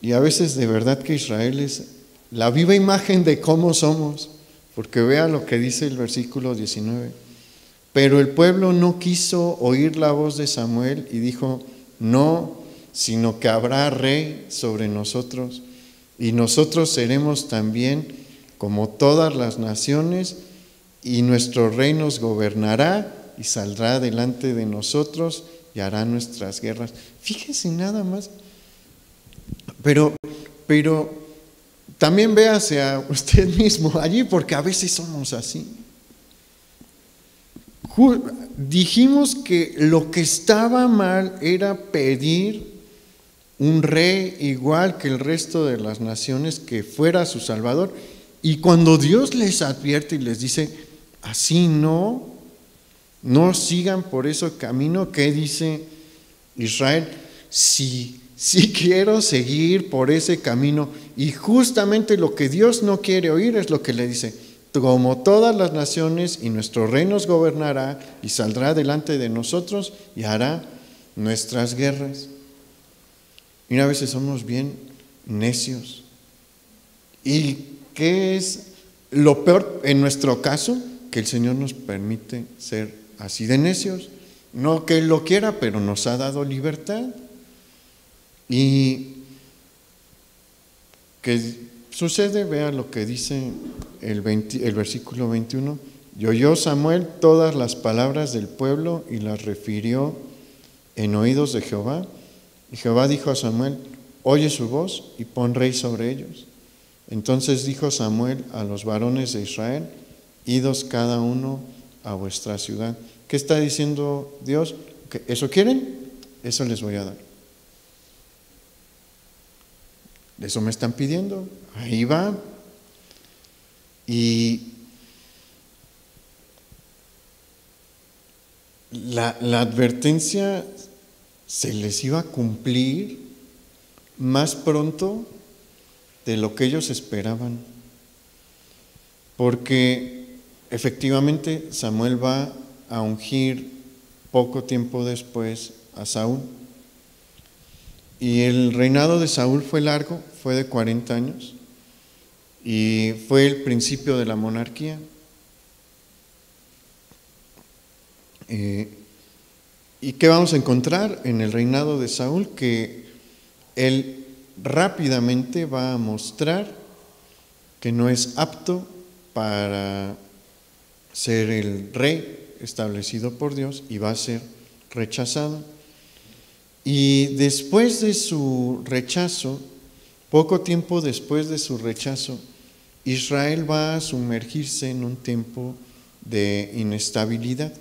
Y a veces de verdad que Israel es la viva imagen de cómo somos, porque vea lo que dice el versículo 19. Pero el pueblo no quiso oír la voz de Samuel y dijo, no, sino que habrá rey sobre nosotros, y nosotros seremos también como todas las naciones, y nuestro rey nos gobernará y saldrá delante de nosotros y hará nuestras guerras. Fíjese nada más. Pero también véase a usted mismo allí, porque a veces somos así. Dijimos que lo que estaba mal era pedir un rey igual que el resto de las naciones que fuera su Salvador. Y cuando Dios les advierte y les dice, así no sigan por ese camino, ¿qué dice Israel? Sí quiero seguir por ese camino. Y justamente lo que Dios no quiere oír es lo que le dice, como todas las naciones, y nuestro rey nos gobernará y saldrá delante de nosotros y hará nuestras guerras. Mira, a veces somos bien necios. ¿Y qué es lo peor en nuestro caso? Que el Señor nos permite ser así de necios. No que Él lo quiera, pero nos ha dado libertad. ¿Y qué sucede? Vea lo que dice el versículo 21. Y oyó Samuel todas las palabras del pueblo y las refirió en oídos de Jehová. Y Jehová dijo a Samuel, oye su voz y pon rey sobre ellos. Entonces dijo Samuel a los varones de Israel, idos cada uno a vuestra ciudad. ¿Qué está diciendo Dios? ¿Eso quieren? Eso les voy a dar. Eso me están pidiendo. Ahí va. Y la advertencia se les iba a cumplir más pronto de lo que ellos esperaban. Porque efectivamente Samuel va a ungir poco tiempo después a Saúl. Y el reinado de Saúl fue largo, fue de 40 años, y fue el principio de la monarquía. ¿Y qué vamos a encontrar en el reinado de Saúl? Que él rápidamente va a mostrar que no es apto para ser el rey establecido por Dios y va a ser rechazado. Y después de su rechazo, poco tiempo después de su rechazo, Israel va a sumergirse en un tiempo de inestabilidad.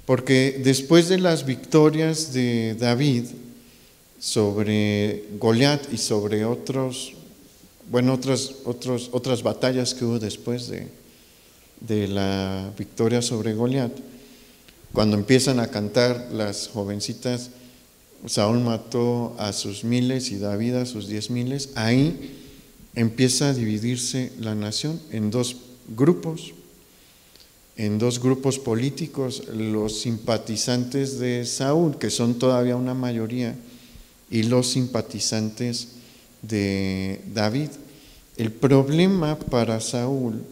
Porque después de las victorias de David sobre Goliat y sobre otras batallas que hubo después de la victoria sobre Goliat, cuando empiezan a cantar las jovencitas, Saúl mató a sus 1000 y David a sus 10,000, ahí empieza a dividirse la nación en dos grupos políticos: los simpatizantes de Saúl, que son todavía una mayoría, y los simpatizantes de David. El problema para Saúl,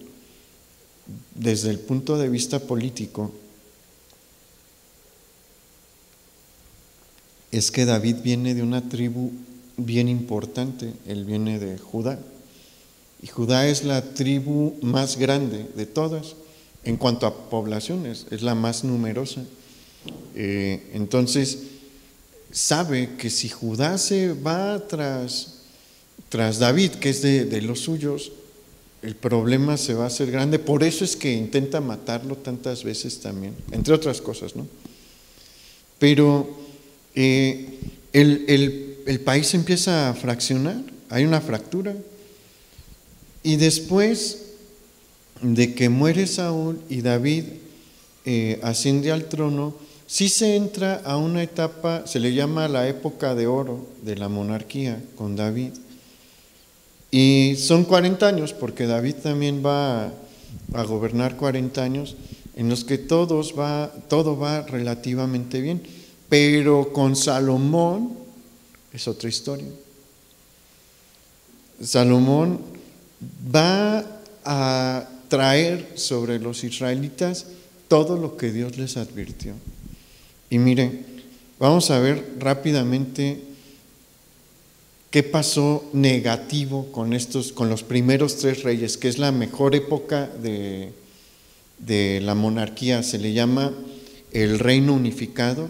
desde el punto de vista político, es que David viene de una tribu bien importante. Él viene de Judá, y Judá es la tribu más grande de todas en cuanto a poblaciones, es la más numerosa. Entonces sabe que si Judá se va tras David, que es de los suyos, el problema se va a hacer grande. Por eso es que intenta matarlo tantas veces también, entre otras cosas, ¿no? Pero el país empieza a fraccionar, hay una fractura, y después de que muere Saúl y David asciende al trono, sí se entra a una etapa, se le llama la época de oro de la monarquía con David, y son 40 años, porque David también va a gobernar 40 años, en los que todo va relativamente bien. Pero con Salomón es otra historia. Salomón va a traer sobre los israelitas todo lo que Dios les advirtió. Y miren, vamos a ver rápidamente qué pasó negativo con los primeros 3 reyes, que es la mejor época de la monarquía. Se le llama el reino unificado.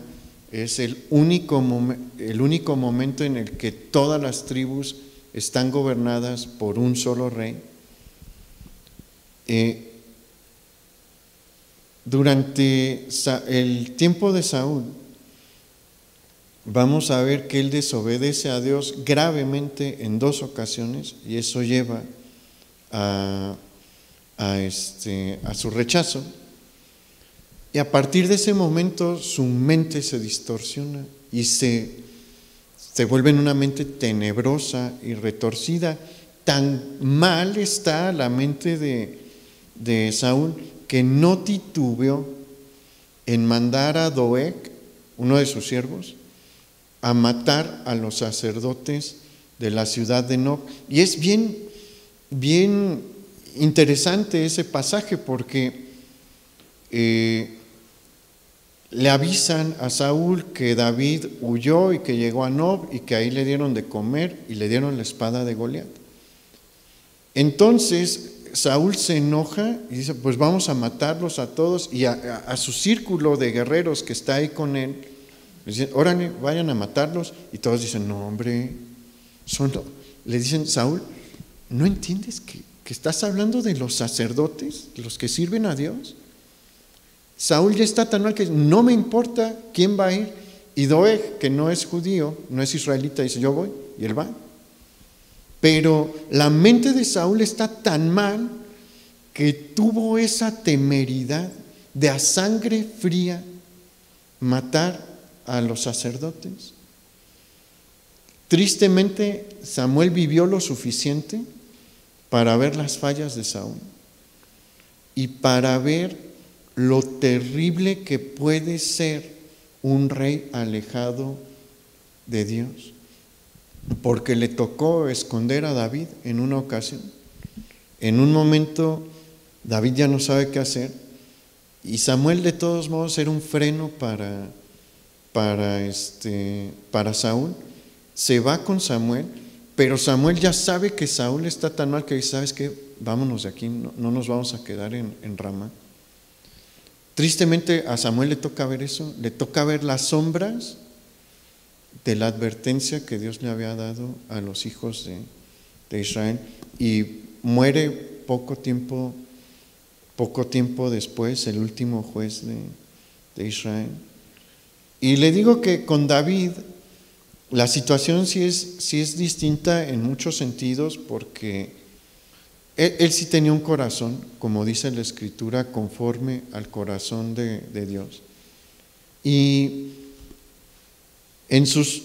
Es el único momento en el que todas las tribus están gobernadas por un solo rey. Durante el tiempo de Saúl, vamos a ver que él desobedece a Dios gravemente en 2 ocasiones, y eso lleva a su rechazo. Y a partir de ese momento su mente se distorsiona y se vuelve en una mente tenebrosa y retorcida. Tan mal está la mente de Saúl que no titubeó en mandar a Doeg, uno de sus siervos, a matar a los sacerdotes de la ciudad de Nob. Y es bien interesante ese pasaje, porque le avisan a Saúl que David huyó y que llegó a Nob y que ahí le dieron de comer y le dieron la espada de Goliat. Entonces Saúl se enoja y dice: pues vamos a matarlos a todos, y a su círculo de guerreros que está ahí con él, le dicen: órale, vayan a matarlos. Y todos dicen: no, hombre, le dicen: Saúl, ¿no entiendes que estás hablando de los sacerdotes, los que sirven a Dios? Saúl ya está tan mal que no me importa quién va a ir. Y Doeg, que no es judío, no es israelita, dice: yo voy, y él va. Pero la mente de Saúl está tan mal que tuvo esa temeridad de a sangre fría matar a los sacerdotes. Tristemente, Samuel vivió lo suficiente para ver las fallas de Saúl y para ver lo terrible que puede ser un rey alejado de Dios, porque le tocó esconder a David en una ocasión. En un momento David ya no sabe qué hacer, y Samuel de todos modos era un freno para Saúl. se va con Samuel, pero Samuel ya sabe que Saúl está tan mal que dice, ¿sabes qué? Vámonos de aquí, no nos vamos a quedar en Ramá. Tristemente a Samuel le toca ver eso, le toca ver las sombras de la advertencia que Dios le había dado a los hijos de Israel, y muere poco tiempo después el último juez de Israel. Y le digo que con David la situación sí es distinta en muchos sentidos, porque él sí tenía un corazón, como dice la Escritura, conforme al corazón de Dios. Y en sus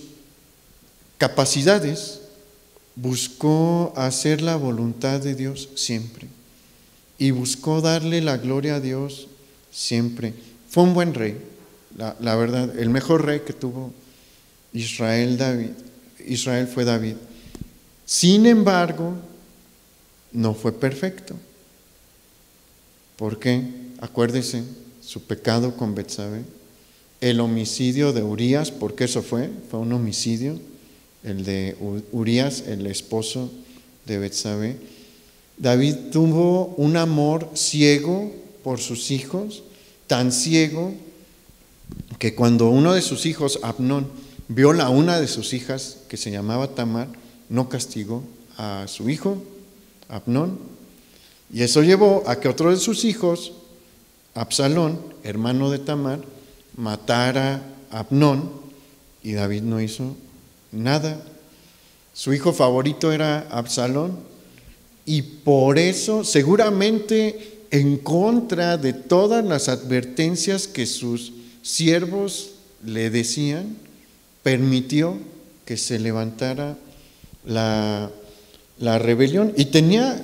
capacidades buscó hacer la voluntad de Dios siempre, y buscó darle la gloria a Dios siempre. Fue un buen rey, la verdad, el mejor rey que tuvo Israel fue David. Sin embargo, no fue perfecto. ¿Por qué? Acuérdese, su pecado con Betsabé, el homicidio de Urías, porque eso fue un homicidio, el de Urías, el esposo de Betsabé. David tuvo un amor ciego por sus hijos, tan ciego que cuando uno de sus hijos, Amnón, viola a una de sus hijas, que se llamaba Tamar, no castigó a su hijo, Amnón, y eso llevó a que otro de sus hijos, Absalón, hermano de Tamar, matara a Amnón, y David no hizo nada. Su hijo favorito era Absalón, y por eso, seguramente en contra de todas las advertencias que sus siervos le decían, permitió que se levantara la rebelión. Y tenía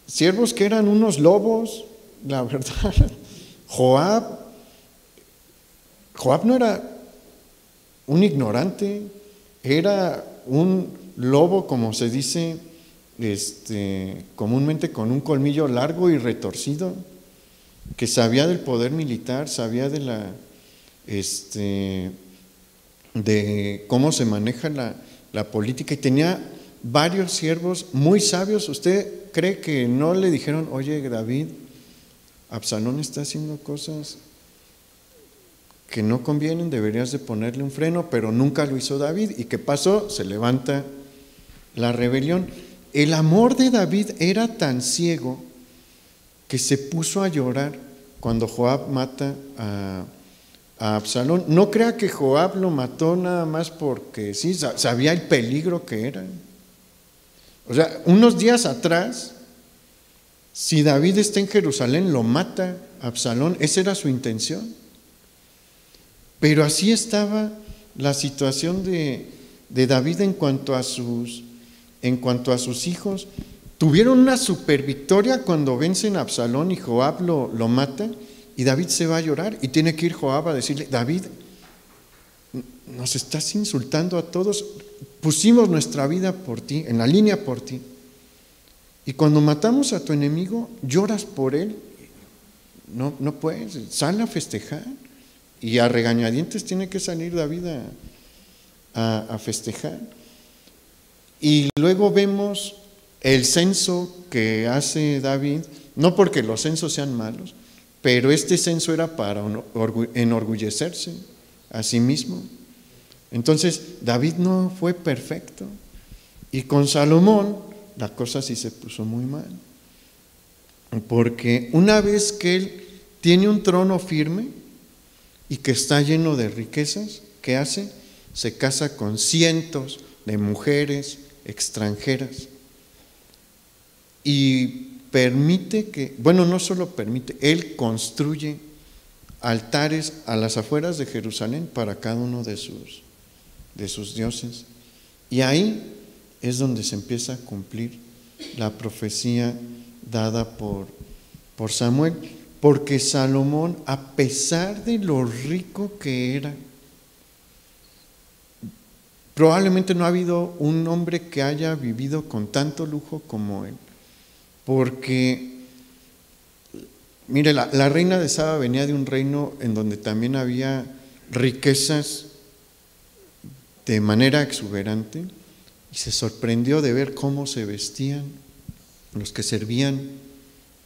siervos que eran unos lobos, la verdad. Joab no era un ignorante, era un lobo, como se dice comúnmente, con un colmillo largo y retorcido, que sabía del poder militar, sabía de cómo se maneja la política, y tenía varios siervos muy sabios. ¿Usted cree que no le dijeron, oye David, Absalón está haciendo cosas que no convienen, deberías de ponerle un freno? Pero nunca lo hizo David. ¿Y qué pasó? Se levanta la rebelión. El amor de David era tan ciego que se puso a llorar cuando Joab mata a Absalón. No crea que Joab lo mató nada más porque sí, sabía el peligro que era. O sea, unos días atrás, si David está en Jerusalén, lo mata a Absalón, esa era su intención. Pero así estaba la situación de David en cuanto a sus hijos. Tuvieron una super victoria cuando vencen a Absalón y Joab lo mata, y David se va a llorar, y tiene que ir Joab a decirle, David, nos estás insultando a todos, pusimos nuestra vida por ti, en la línea por ti, y cuando matamos a tu enemigo, lloras por él. No puedes, sal a festejar. Y a regañadientes tiene que salir David a festejar. Y luego vemos el censo que hace David, no porque los censos sean malos, pero este censo era para enorgullecerse a sí mismo. Entonces, David no fue perfecto. Y con Salomón, la cosa sí se puso muy mal. Porque una vez que él tiene un trono firme y que está lleno de riquezas, ¿qué hace? Se casa con cientos de mujeres extranjeras. Y permite que, bueno, no solo permite, él construye altares a las afueras de Jerusalén para cada uno de sus dioses. Y ahí es donde se empieza a cumplir la profecía dada por Samuel, porque Salomón, a pesar de lo rico que era, probablemente no ha habido un hombre que haya vivido con tanto lujo como él, porque mire, la reina de Saba venía de un reino en donde también había riquezas de manera exuberante y se sorprendió de ver cómo se vestían los que servían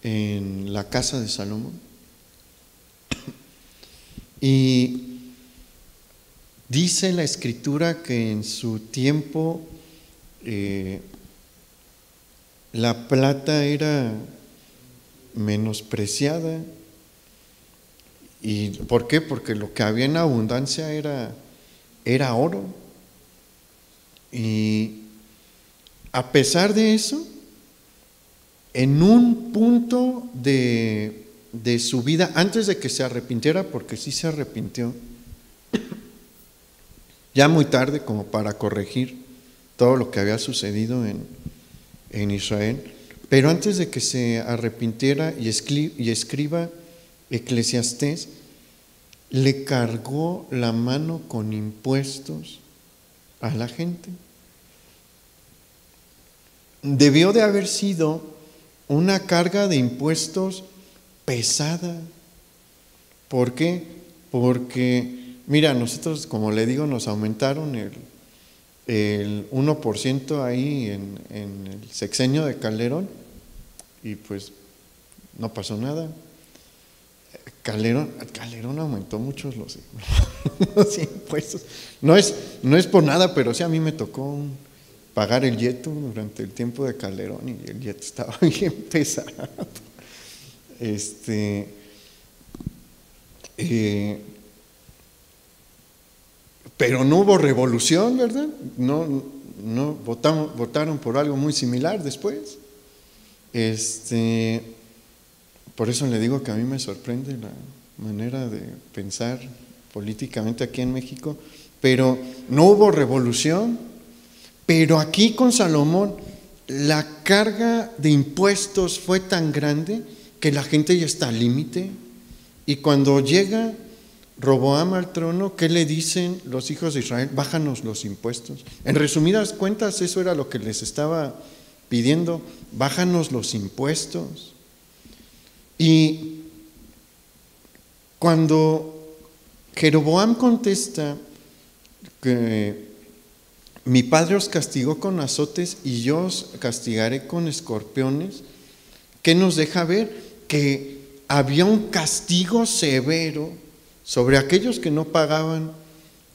en la casa de Salomón. Y dice la Escritura que en su tiempo la plata era menospreciada. ¿Y por qué? Porque lo que había en abundancia era oro. Y a pesar de eso, en un punto de su vida, antes de que se arrepintiera, porque sí se arrepintió, ya muy tarde como para corregir todo lo que había sucedido en Israel, pero antes de que se arrepintiera y escriba Eclesiastés, le cargó la mano con impuestos a la gente. Debió de haber sido una carga de impuestos pesada. ¿Por qué? Porque, mira, nosotros, como le digo, nos aumentaron el 1% ahí en el sexenio de Calderón y pues no pasó nada. Calderón aumentó mucho los impuestos. No es por nada, pero sí a mí me tocó pagar el yeto durante el tiempo de Calderón y el yeto estaba bien pesado. Pero no hubo revolución, ¿verdad? No votaron por algo muy similar después. Por eso le digo que a mí me sorprende la manera de pensar políticamente aquí en México, pero no hubo revolución. Pero aquí con Salomón la carga de impuestos fue tan grande que la gente ya está al límite. Y cuando llega Roboam al trono, ¿qué le dicen los hijos de Israel? Bájanos los impuestos. En resumidas cuentas, eso era lo que les estaba pidiendo, bájanos los impuestos. Y cuando Jeroboam contesta que mi padre os castigó con azotes y yo os castigaré con escorpiones, ¿qué nos deja ver? Que había un castigo severo sobre aquellos que no pagaban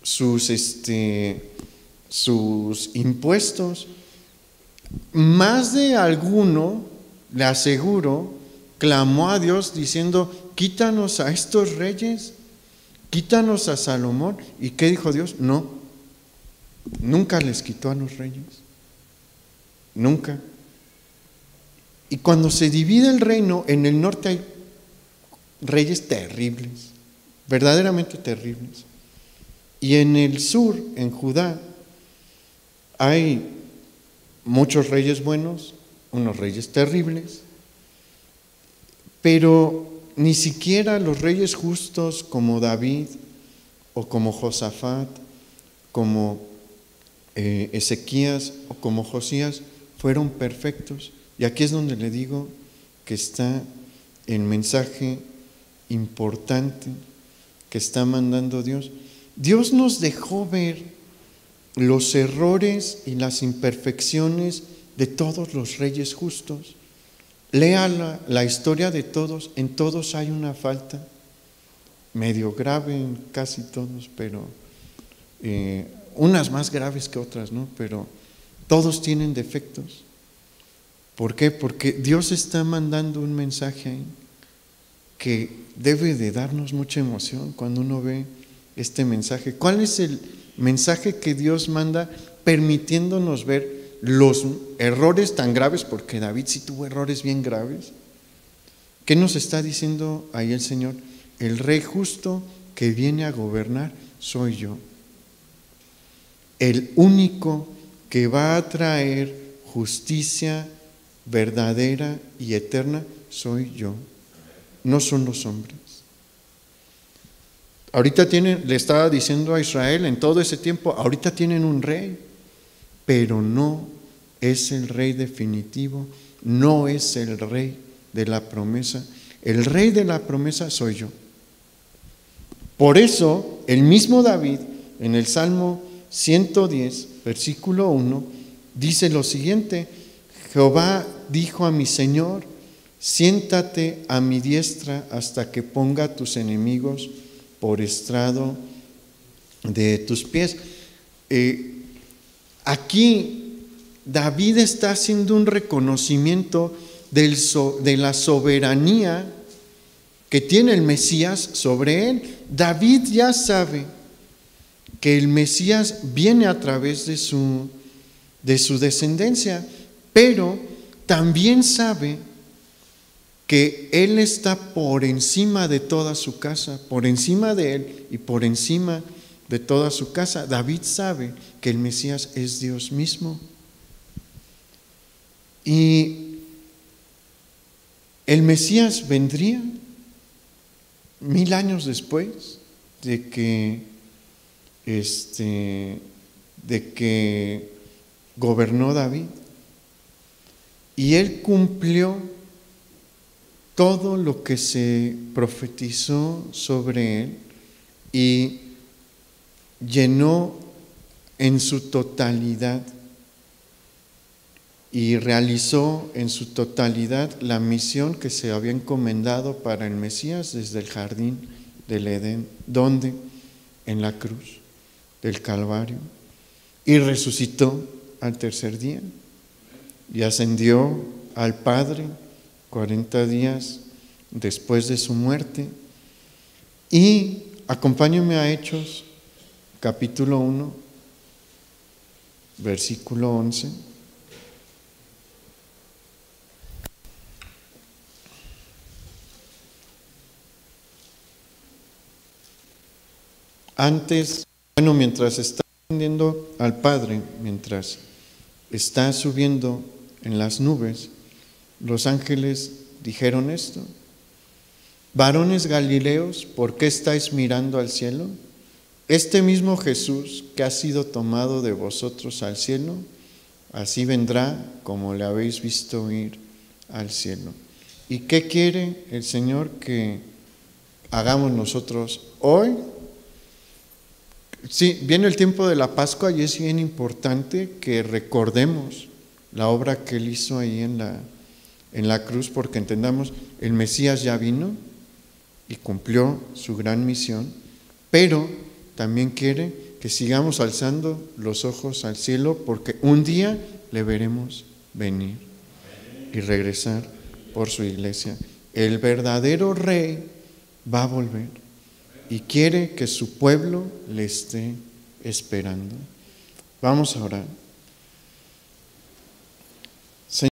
sus impuestos. Más de alguno, le aseguro, clamó a Dios diciendo: quítanos a estos reyes, quítanos a Salomón. ¿Y qué dijo Dios? No, nunca les quitó a los reyes, nunca. Y cuando se divide el reino, en el norte hay reyes terribles, verdaderamente terribles. Y en el sur, en Judá, hay muchos reyes buenos, unos reyes terribles, pero ni siquiera los reyes justos como David o como Josafat, como Ezequías o como Josías fueron perfectos. Y aquí es donde le digo que está el mensaje importante que está mandando Dios. Dios nos dejó ver los errores y las imperfecciones de todos los reyes justos. Lea la historia de todos, en todos hay una falta, medio grave en casi todos, pero unas más graves que otras, ¿no? Pero todos tienen defectos. ¿Por qué? Porque Dios está mandando un mensaje ahí que debe de darnos mucha emoción cuando uno ve este mensaje. ¿Cuál es el mensaje que Dios manda permitiéndonos ver los errores tan graves? Porque David sí tuvo errores bien graves. ¿Qué nos está diciendo ahí el Señor? El rey justo que viene a gobernar soy yo. El único que va a traer justicia verdadera y eterna soy yo, no son los hombres. Ahorita le estaba diciendo a Israel en todo ese tiempo, ahorita tienen un rey, pero no es el rey definitivo, no es el rey de la promesa. El rey de la promesa soy yo. Por eso, el mismo David, en el Salmo 110, versículo 1, dice lo siguiente: Jehová dijo a mi Señor, siéntate a mi diestra hasta que ponga a tus enemigos por estrado de tus pies. Aquí David está haciendo un reconocimiento de la soberanía que tiene el Mesías sobre él. David ya sabe que el Mesías viene a través de su descendencia, pero también sabe que él está por encima de toda su casa, por encima de él y por encima de toda su casa. David sabe que el Mesías es Dios mismo. Y el Mesías vendría 1000 años después de que gobernó David, y él cumplió todo lo que se profetizó sobre él y llenó en su totalidad y realizó en su totalidad la misión que se había encomendado para el Mesías desde el jardín del Edén. ¿Dónde? En la cruz del Calvario. Y resucitó al tercer día y ascendió al Padre 40 días después de su muerte. Y acompáñenme a Hechos capítulo 1, versículo 11. Mientras está ascendiendo al Padre, mientras está subiendo en las nubes, los ángeles dijeron esto: varones Galileos, ¿por qué estáis mirando al cielo? Este mismo Jesús que ha sido tomado de vosotros al cielo, así vendrá como le habéis visto ir al cielo. ¿Y qué quiere el Señor que hagamos nosotros hoy? Sí, viene el tiempo de la Pascua y es bien importante que recordemos la obra que Él hizo ahí en la cruz, porque entendamos, el Mesías ya vino y cumplió su gran misión, pero también quiere que sigamos alzando los ojos al cielo, porque un día le veremos venir y regresar por su iglesia. El verdadero Rey va a volver y quiere que su pueblo le esté esperando. Vamos a orar.